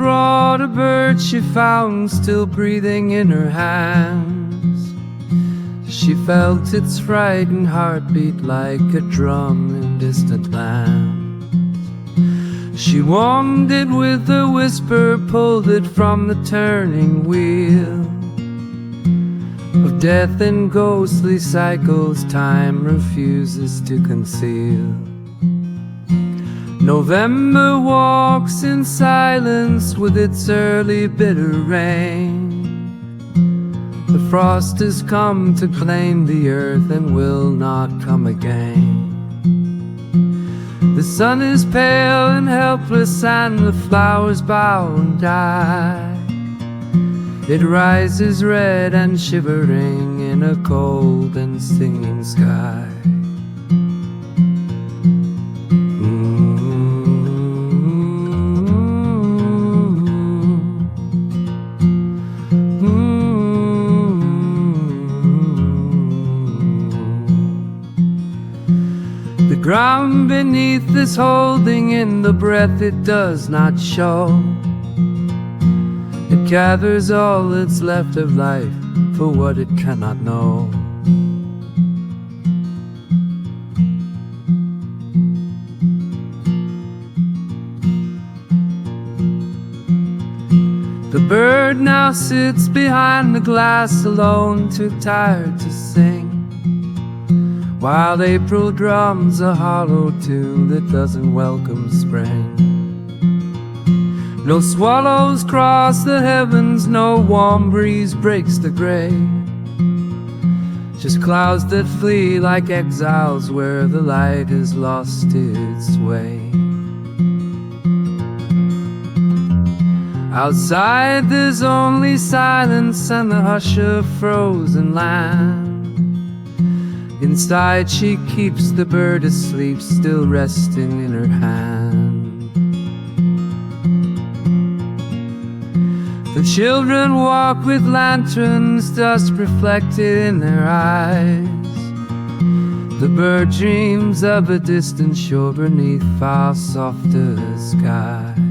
brought a bird she found still breathing in her hands. She felt its frightened heartbeat like a drum in distant lands. She warmed it with a whisper, pulled it from the turning wheel of death and ghostly cycles time refuses to conceal. November walks in silence with its early bitter rain. The frost has come to claim the earth and will not come again. The sun is pale and helpless and the flowers bow and die. It rises red and shivering in a cold and singing sky. The ground beneath is holding in the breath it does not show. It gathers all that's left of life for what it cannot know. The bird now sits behind the glass alone, too tired to sing, while April drums a hollow tune that doesn't welcome spring. No swallows cross the heavens, no warm breeze breaks the gray. Just clouds that flee like exiles where the light has lost its way. Outside there's only silence and the hush of frozen land. Inside she keeps the bird asleep, still resting in her hand. The children walk with lanterns, dust reflected in their eyes. The bird dreams of a distant shore beneath far softer skies.